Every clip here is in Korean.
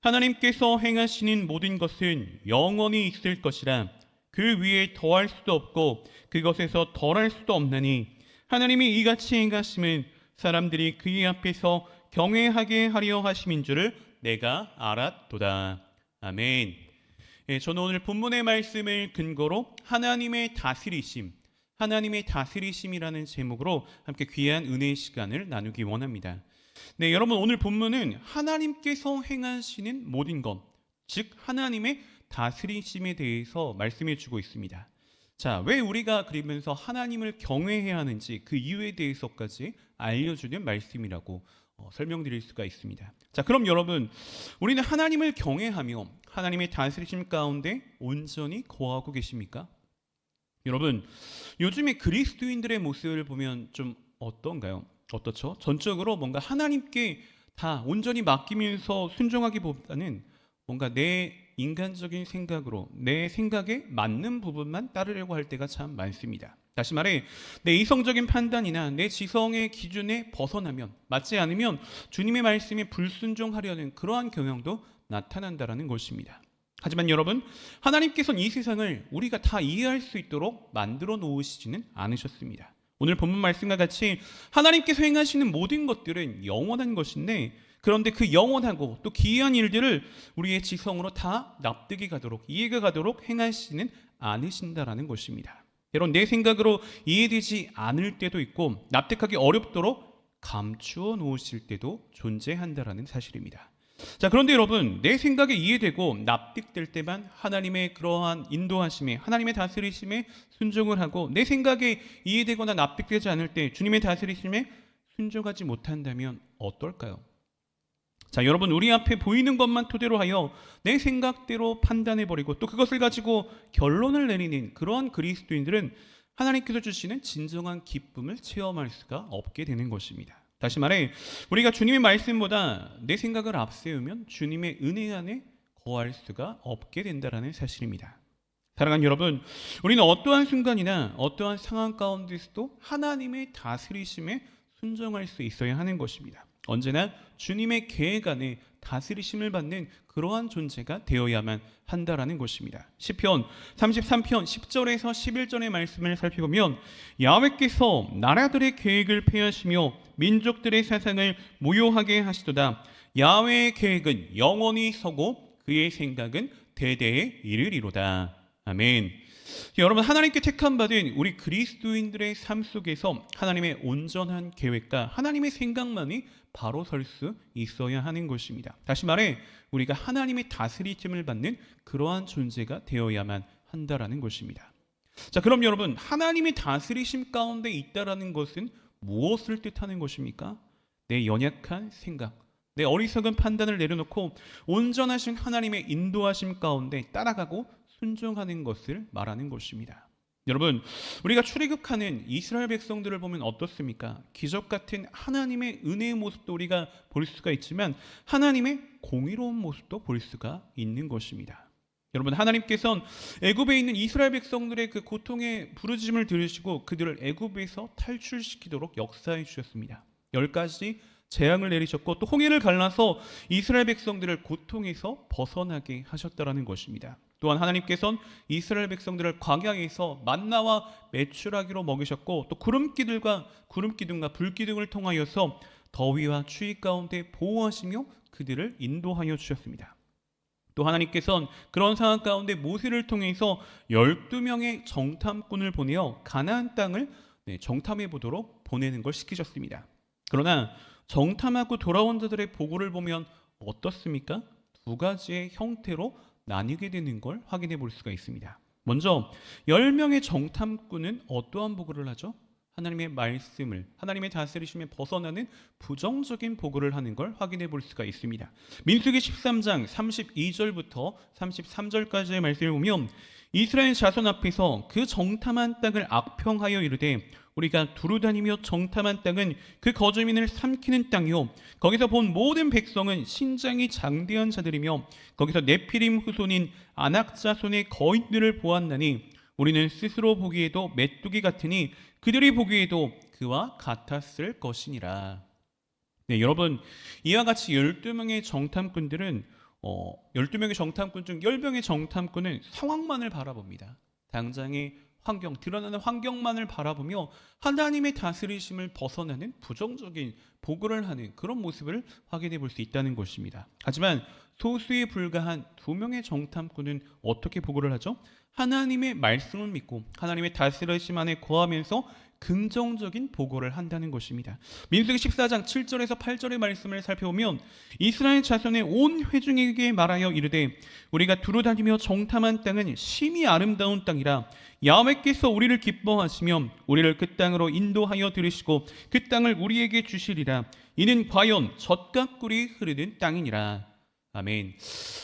하나님께서 행하시는 모든 것은 영원히 있을 것이라 그 위에 더할 수도 없고 그것에서 덜할 수도 없나니 하나님이 이같이 행하심은 사람들이 그의 앞에서 경외하게 하려 하심인 줄을 내가 알았도다. 아멘. 저는 오늘 본문의 말씀을 근거로 하나님의 다스리심이라는 제목으로 함께 귀한 은혜의 시간을 나누기 원합니다. 네, 여러분, 오늘 본문은 하나님께서 행하시는 모든 것, 즉 하나님의 다스리심에 대해서 말씀해 주고 있습니다. 자, 왜 우리가 그러면서 하나님을 경외해야 하는지 그 이유에 대해서까지 알려주는 말씀이라고 설명드릴 수가 있습니다. 자, 그럼 여러분, 우리는 하나님을 경외하며 하나님의 다스리심 가운데 온전히 거하고 계십니까? 여러분, 요즘에 그리스도인들의 모습을 보면 좀 어떤가요? 어떻죠? 전적으로 뭔가 하나님께 다 온전히 맡기면서 순종하기보다는 뭔가 내 인간적인 생각으로 내 생각에 맞는 부분만 따르려고 할 때가 참 많습니다. 다시 말해, 내 이성적인 판단이나 내 지성의 기준에 벗어나면, 맞지 않으면 주님의 말씀에 불순종하려는 그러한 경향도 나타난다는 것입니다. 하지만 여러분, 하나님께서는 이 세상을 우리가 다 이해할 수 있도록 만들어 놓으시지는 않으셨습니다. 오늘 본문 말씀과 같이 하나님께서 행하시는 모든 것들은 영원한 것인데, 그런데 그 영원하고 또 기이한 일들을 우리의 지성으로 다 납득이 가도록, 이해가 가도록 행하시는 않으신다라는 것입니다. 여러분, 내 생각으로 이해되지 않을 때도 있고 납득하기 어렵도록 감추어 놓으실 때도 존재한다라는 사실입니다. 자, 그런데 여러분, 내 생각에 이해되고 납득될 때만 하나님의 그러한 인도하심에, 하나님의 다스리심에 순종을 하고, 내 생각에 이해되거나 납득되지 않을 때 주님의 다스리심에 순종하지 못한다면 어떨까요? 자, 여러분, 우리 앞에 보이는 것만 토대로 하여 내 생각대로 판단해버리고 또 그것을 가지고 결론을 내리는 그러한 그리스도인들은 하나님께서 주시는 진정한 기쁨을 체험할 수가 없게 되는 것입니다. 다시 말해, 우리가 주님의 말씀보다 내 생각을 앞세우면 주님의 은혜 안에 거할 수가 없게 된다는 사실입니다. 사랑하는 여러분, 우리는 어떠한 순간이나 어떠한 상황 가운데서도 하나님의 다스리심에 순종할 수 있어야 하는 것입니다. 언제나 주님의 계획 안에 다스리심을 받는 그러한 존재가 되어야만 한다라는 것입니다. 시편 33편 10절에서 11절의 말씀을 살펴보면, 야훼께서 나라들의 계획을 폐하시며 민족들의 사상을 무효하게 하시도다. 야훼의 계획은 영원히 서고 그의 생각은 대대에 이르리로다. 아멘. 여러분, 하나님께 택함 받은 우리 그리스도인들의 삶 속에서 하나님의 온전한 계획과 하나님의 생각만이 바로 설 수 있어야 하는 것입니다. 다시 말해, 우리가 하나님의 다스리심을 받는 그러한 존재가 되어야만 한다라는 것입니다. 자, 그럼 여러분, 하나님의 다스리심 가운데 있다라는 것은 무엇을 뜻하는 것입니까? 내 연약한 생각, 내 어리석은 판단을 내려놓고 온전하신 하나님의 인도하심 가운데 따라가고 순종하는 것을 말하는 것입니다. 여러분, 우리가 출애굽하는 이스라엘 백성들을 보면 어떻습니까? 기적 같은 하나님의 은혜의 모습도 우리가 볼 수가 있지만 하나님의 공의로운 모습도 볼 수가 있는 것입니다. 여러분, 하나님께서는 애굽에 있는 이스라엘 백성들의 그 고통의 부르짖음을 들으시고 그들을 애굽에서 탈출시키도록 역사해 주셨습니다. 10가지 재앙을 내리셨고 또 홍해를 갈라서 이스라엘 백성들을 고통에서 벗어나게 하셨다라는 것입니다. 또한 하나님께서는 이스라엘 백성들을 광야에서 만나와 메추라기로 먹이셨고 또 구름기둥과 불기둥을 통하여서 더위와 추위 가운데 보호하시며 그들을 인도하여 주셨습니다. 또 하나님께서는 그런 상황 가운데 모세를 통해서 12명의 정탐꾼을 보내어 가나안 땅을 정탐해 보도록 보내는 걸 시키셨습니다. 그러나 정탐하고 돌아온 자들의 보고를 보면 어떻습니까? 2가지의 형태로 나뉘게 되는 걸 확인해 볼 수가 있습니다. 먼저 10명의 정탐꾼은 어떠한 보고를 하죠? 하나님의 말씀을, 하나님의 다스리심에 벗어나는 부정적인 보고를 하는 걸 확인해 볼 수가 있습니다. 민수기 13장 32절부터 33절까지의 말씀을 보면, 이스라엘 자손 앞에서 그 정탐한 땅을 악평하여 이르되 우리가 두루 다니며 정탐한 땅은 그 거주민을 삼키는 땅이요 거기서 본 모든 백성은 신장이 장대한 자들이며 거기서 네피림 후손인 아낙 자손의 거인들을 보았나니 우리는 스스로 보기에도 메뚜기 같으니 그들이 보기에도 그와 같았을 것이니라. 네, 여러분, 이와 같이 12명의 정탐꾼들은 12명의 정탐꾼 중 10명의 정탐꾼은 상황만을 바라봅니다. 당장의 환경, 드러나는 환경만을 바라보며 하나님의 다스리심을 벗어나는 부정적인 보고를 하는 그런 모습을 확인해 볼 수 있다는 것입니다. 하지만 소수에 불과한 2명의 정탐꾼은 어떻게 보고를 하죠? 하나님의 말씀을 믿고 하나님의 다스리심 안에 거하면서 긍정적인 보고를 한다는 것입니다. 민수기 14장 7절에서 8절의 말씀을 살펴보면 이스라엘 자손의 온 회중에게 말하여 이르되 우리가 두루 다니며 정탐한 땅은 심히 아름다운 땅이라 야훼께서 우리를 기뻐하시며 우리를 그 땅으로 인도하여 들으시고 그 땅을 우리에게 주시리라. 이는 과연 젖과 꿀이 흐르는 땅이니라. 아멘.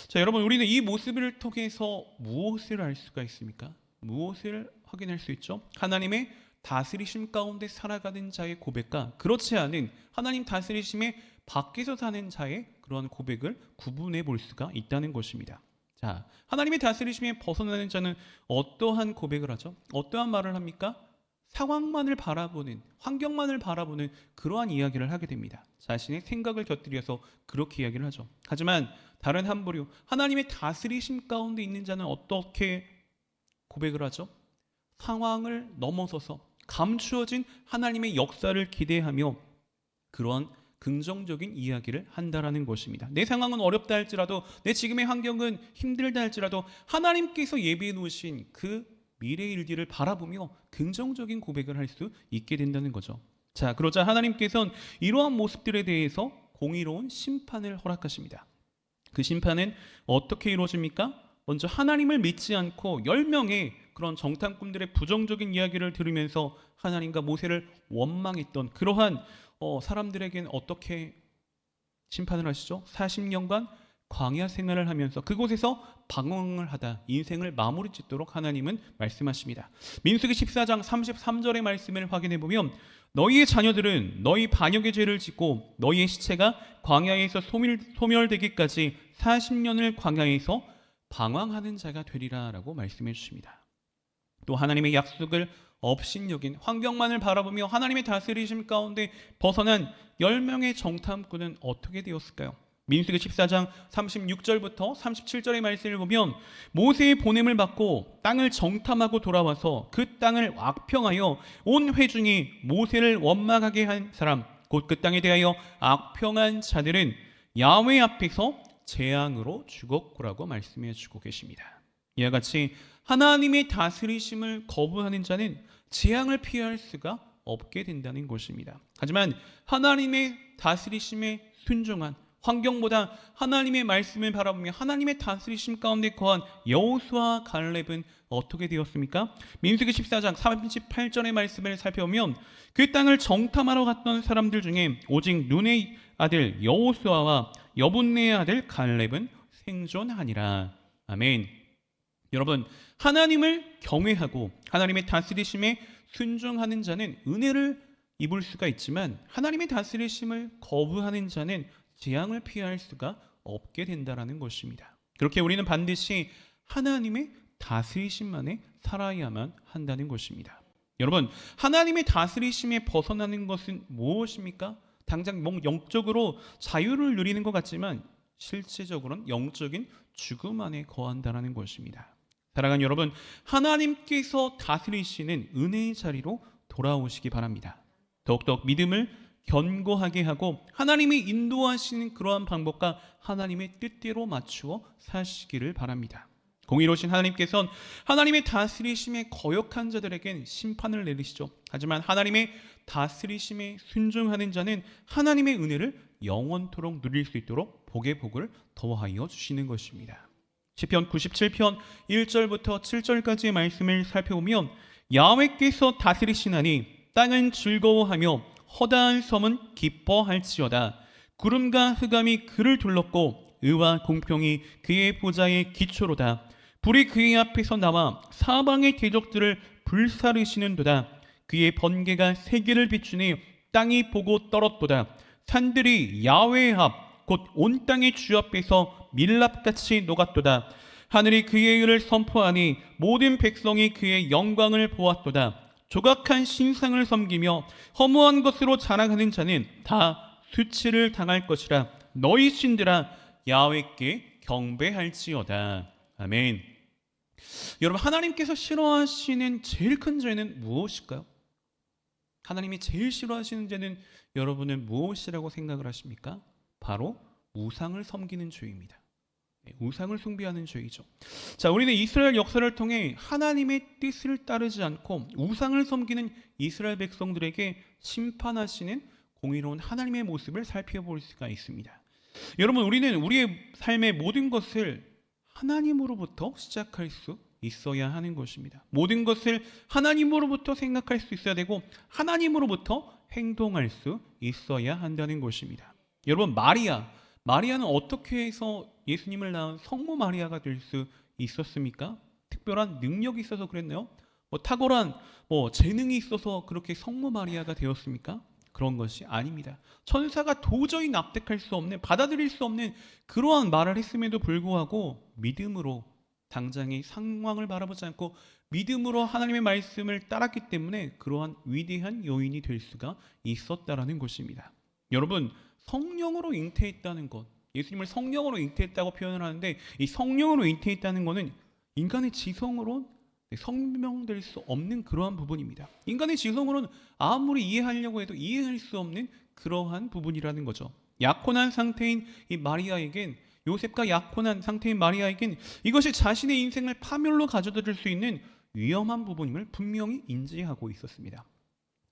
자, 여러분, 우리는 이 모습을 통해서 무엇을 알 수가 있습니까? 무엇을 확인할 수 있죠? 하나님의 다스리심 가운데 살아가는 자의 고백과 그렇지 않은 하나님 다스리심의 밖에서 사는 자의 그러한 고백을 구분해 볼 수가 있다는 것입니다. 자, 하나님의 다스리심에 벗어나는 자는 어떠한 고백을 하죠? 어떠한 말을 합니까? 상황만을 바라보는, 환경만을 바라보는 그러한 이야기를 하게 됩니다. 자신의 생각을 곁들여서 그렇게 이야기를 하죠. 하지만 다른 한 부류, 하나님의 다스리심 가운데 있는 자는 어떻게 고백을 하죠? 상황을 넘어서서 감추어진 하나님의 역사를 기대하며 그러한 긍정적인 이야기를 한다라는 것입니다. 내 상황은 어렵다 할지라도, 내 지금의 환경은 힘들다 할지라도 하나님께서 예비해 놓으신 그 미래의 일들을 바라보며 긍정적인 고백을 할 수 있게 된다는 거죠. 자, 그러자 하나님께서는 이러한 모습들에 대해서 공의로운 심판을 허락하십니다. 그 심판은 어떻게 이루어집니까? 먼저 하나님을 믿지 않고 10명의 그런 정탐꾼들의 부정적인 이야기를 들으면서 하나님과 모세를 원망했던 그러한 사람들에게는 어떻게 심판을 하시죠? 40년간 광야 생활을 하면서 그곳에서 방황을 하다 인생을 마무리 짓도록 하나님은 말씀하십니다. 민수기 14장 33절의 말씀을 확인해 보면 너희의 자녀들은 너희 반역의 죄를 짓고 너희의 시체가 광야에서 소멸되기까지 40년을 광야에서 방황하는 자가 되리라 라고 말씀해 주십니다. 또 하나님의 약속을 업신여긴 환경만을 바라보며 하나님의 다스리심 가운데 벗어난 10명의 정탐꾼은 어떻게 되었을까요? 민수기 14장 36절부터 37절의 말씀을 보면 모세의 보냄을 받고 땅을 정탐하고 돌아와서 그 땅을 악평하여 온 회중이 모세를 원망하게 한 사람, 곧 그 땅에 대하여 악평한 자들은 야훼 앞에서 재앙으로 죽었고라고 말씀해 주고 계십니다. 이와 같이 하나님의 다스리심을 거부하는 자는 재앙을 피할 수가 없게 된다는 것입니다. 하지만 하나님의 다스리심에 순종한 환경보다 하나님의 말씀을 바라보며 하나님의 다스리심 가운데 거한 여호수아와 갈렙은 어떻게 되었습니까? 민수기 14장 38절의 말씀을 살펴보면 그 땅을 정탐하러 갔던 사람들 중에 오직 눈의 아들 여호수아와 여분네의 아들 갈렙은 생존하니라. 아멘. 여러분, 하나님을 경외하고 하나님의 다스리심에 순종하는 자는 은혜를 입을 수가 있지만 하나님의 다스리심을 거부하는 자는 재앙을 피할 수가 없게 된다라는 것입니다. 그렇게 우리는 반드시 하나님의 다스리심만에 살아야만 한다는 것입니다. 여러분, 하나님의 다스리심에 벗어나는 것은 무엇입니까? 당장 영적으로 자유를 누리는 것 같지만 실제적으로는 영적인 죽음 안에 거한다라는 것입니다. 사랑하는 여러분, 하나님께서 다스리시는 은혜의 자리로 돌아오시기 바랍니다. 더욱더 믿음을 견고하게 하고 하나님이 인도하시는 그러한 방법과 하나님의 뜻대로 맞추어 사시기를 바랍니다. 공의로우신 하나님께서는 하나님의 다스리심에 거역한 자들에겐 심판을 내리시죠. 하지만 하나님의 다스리심에 순종하는 자는 하나님의 은혜를 영원토록 누릴 수 있도록 복의 복을 더하여 주시는 것입니다. 시편 97편 1절부터 7절까지의 말씀을 살펴보면 야훼께서 다스리시나니 땅은 즐거워하며 허다한 섬은 기뻐할지어다. 구름과 흑암이 그를 둘렀고 의와 공평이 그의 보좌의 기초로다. 불이 그의 앞에서 나와 사방의 대적들을 불사르시는도다. 그의 번개가 세계를 비추니 땅이 보고 떨었도다. 산들이 야훼의 앞 곧 온 땅의 주 앞에서 밀랍같이 녹았도다. 하늘이 그의 의를 선포하니 모든 백성이 그의 영광을 보았도다. 조각한 신상을 섬기며 허무한 것으로 자랑하는 자는 다 수치를 당할 것이라. 너희 신들아 야훼께 경배할지어다. 아멘. 여러분, 하나님께서 싫어하시는 제일 큰 죄는 무엇일까요? 하나님이 제일 싫어하시는 죄는 여러분은 무엇이라고 생각을 하십니까? 바로 우상을 섬기는 죄입니다. 우상을 숭배하는 죄이죠. 자, 우리는 이스라엘 역사를 통해 하나님의 뜻을 따르지 않고 우상을 섬기는 이스라엘 백성들에게 심판하시는 공의로운 하나님의 모습을 살펴볼 수가 있습니다. 여러분, 우리는 우리의 삶의 모든 것을 하나님으로부터 시작할 수 있어야 하는 것입니다. 모든 것을 하나님으로부터 생각할 수 있어야 되고 하나님으로부터 행동할 수 있어야 한다는 것입니다. 여러분, 마리아는 어떻게 해서 예수님을 낳은 성모 마리아가 될 수 있었습니까? 특별한 능력이 있어서 그랬나요? 탁월한 재능이 있어서 그렇게 성모 마리아가 되었습니까? 그런 것이 아닙니다. 천사가 도저히 납득할 수 없는, 받아들일 수 없는 그러한 말을 했음에도 불구하고 믿음으로 당장의 상황을 바라보지 않고 믿음으로 하나님의 말씀을 따랐기 때문에 그러한 위대한 여인이 될 수가 있었다라는 것입니다. 여러분, 성령으로 잉태했다는 것, 예수님을 성령으로 잉태했다고 표현을 하는데 이 성령으로 잉태했다는 것은 인간의 지성으로 설명될 수 없는 그러한 부분입니다. 인간의 지성으로는 아무리 이해하려고 해도 이해할 수 없는 그러한 부분이라는 거죠. 약혼한 상태인 이 마리아에겐, 요셉과 약혼한 상태인 마리아에겐 이것이 자신의 인생을 파멸로 가져다 수 있는 위험한 부분임을 분명히 인지하고 있었습니다.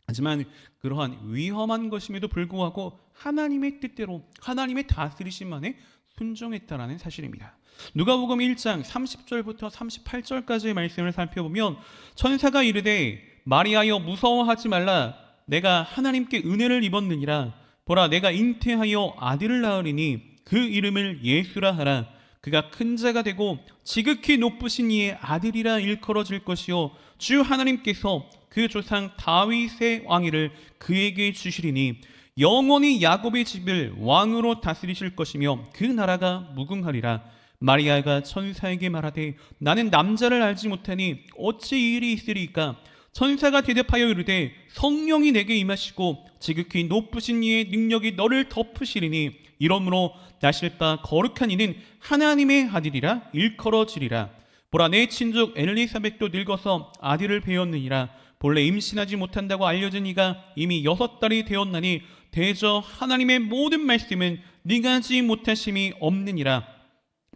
하지만 그러한 위험한 것임에도 불구하고 하나님의 뜻대로 하나님의 다스리심만에 순종했다라는 사실입니다. 누가복음 1장 30절부터 38절까지의 말씀을 살펴보면 천사가 이르되 마리아여 무서워하지 말라 내가 하나님께 은혜를 입었느니라 보라 내가 잉태하여 아들을 낳으리니 그 이름을 예수라 하라 그가 큰 자가 되고 지극히 높으신 이의 아들이라 일컬어질 것이요 주 하나님께서 그 조상 다윗의 왕위를 그에게 주시리니 영원히 야곱의 집을 왕으로 다스리실 것이며 그 나라가 무궁하리라. 마리아가 천사에게 말하되 나는 남자를 알지 못하니 어찌 이 일이 있으리까? 천사가 대답하여 이르되 성령이 내게 임하시고 지극히 높으신 이의 능력이 너를 덮으시리니 이러므로 나실 바 거룩한 이는 하나님의 아들이라 일컬어지리라. 보라 내 친족 엘리사벳도 늙어서 아들을 배었느니라. 본래 임신하지 못한다고 알려진 이가 이미 6달이 되었나니 대저 하나님의 모든 말씀은 네가 하지 못하심이 없느니라.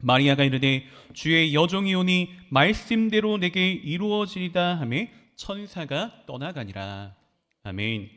마리아가 이르되 주의 여종이오니 말씀대로 내게 이루어지리다 하며 천사가 떠나가니라. 아멘.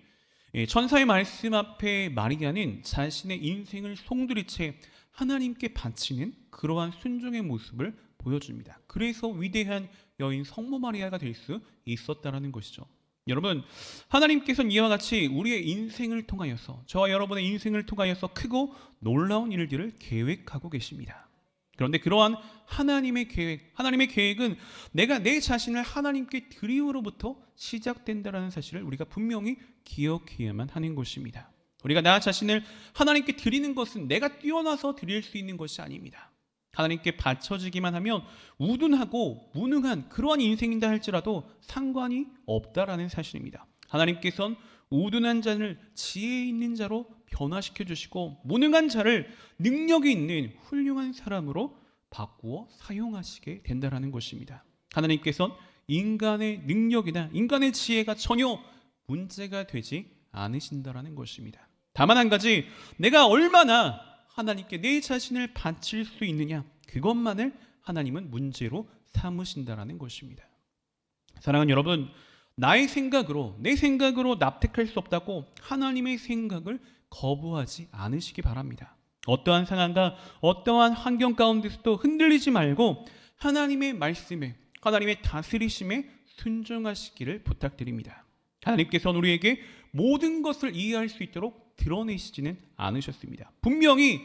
천사의 말씀 앞에 마리아는 자신의 인생을 송두리째 하나님께 바치는 그러한 순종의 모습을 보여줍니다. 그래서 위대한 여인 성모 마리아가 될 수 있었다라는 것이죠. 여러분, 하나님께서는 이와 같이 우리의 인생을 통하여서 저와 여러분의 인생을 통하여서 크고 놀라운 일들을 계획하고 계십니다. 그런데 그러한 하나님의 계획은 내가 내 자신을 하나님께 드림으로부터 시작된다라는 사실을 우리가 분명히 기억해야만 하는 것입니다. 우리가 나 자신을 하나님께 드리는 것은 내가 뛰어나서 드릴 수 있는 것이 아닙니다. 하나님께 바쳐지기만 하면 우둔하고 무능한 그러한 인생이다 할지라도 상관이 없다라는 사실입니다. 하나님께서는 우둔한 자를 지혜 있는 자로 변화시켜 주시고 무능한 자를 능력이 있는 훌륭한 사람으로 바꾸어 사용하시게 된다라는 것입니다. 하나님께서는 인간의 능력이나 인간의 지혜가 전혀 문제가 되지 않으신다라는 것입니다. 다만 한 가지, 내가 얼마나 하나님께 내 자신을 바칠 수 있느냐, 그것만을 하나님은 문제로 삼으신다라는 것입니다. 사랑하는 여러분, 내 생각으로 납득할 수 없다고 하나님의 생각을 거부하지 않으시기 바랍니다. 어떠한 상황과 어떠한 환경 가운데서도 흔들리지 말고 하나님의 말씀에, 하나님의 다스리심에 순종하시기를 부탁드립니다. 하나님께서는 우리에게 모든 것을 이해할 수 있도록 드러내시지는 않으셨습니다. 분명히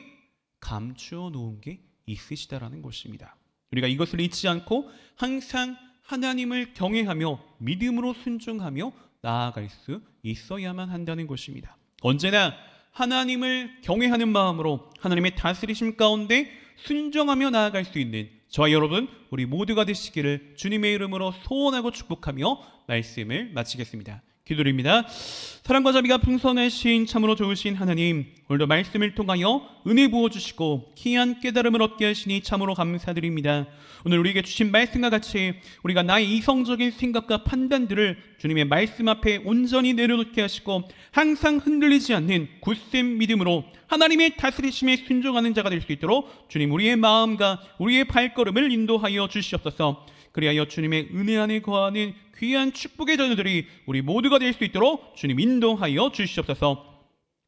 감추어 놓은 게 있으시다라는 것입니다. 우리가 이것을 잊지 않고 항상 하나님을 경외하며 믿음으로 순종하며 나아갈 수 있어야만 한다는 것입니다. 언제나 하나님을 경외하는 마음으로 하나님의 다스리심 가운데 순종하며 나아갈 수 있는 저와 여러분 우리 모두가 되시기를 주님의 이름으로 소원하고 축복하며 말씀을 마치겠습니다. 기도드립니다. 사랑과 자비가 풍성하신 참으로 좋으신 하나님, 오늘도 말씀을 통하여 은혜 부어주시고 귀한 깨달음을 얻게 하시니 참으로 감사드립니다. 오늘 우리에게 주신 말씀과 같이 우리가 나의 이성적인 생각과 판단들을 주님의 말씀 앞에 온전히 내려놓게 하시고 항상 흔들리지 않는 굳센 믿음으로 하나님의 다스리심에 순종하는 자가 될 수 있도록 주님 우리의 마음과 우리의 발걸음을 인도하여 주시옵소서. 그리하여 주님의 은혜 안에 거하는 귀한 축복의 자녀들이 우리 모두가 될 수 있도록 주님 인도하여 주시옵소서.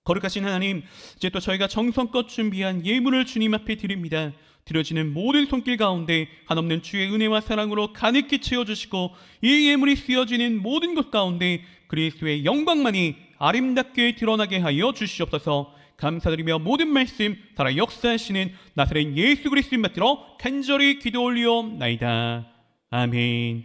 거룩하신 하나님, 이제 또 저희가 정성껏 준비한 예물을 주님 앞에 드립니다. 드려지는 모든 손길 가운데 한없는 주의 은혜와 사랑으로 가득히 채워주시고 이 예물이 쓰여지는 모든 것 가운데 그리스도의 영광만이 아름답게 드러나게 하여 주시옵소서. 감사드리며 모든 말씀 살아 역사하시는 나사렛 예수 그리스도를 받들어 간절히 기도 올리옵나이다. 아멘.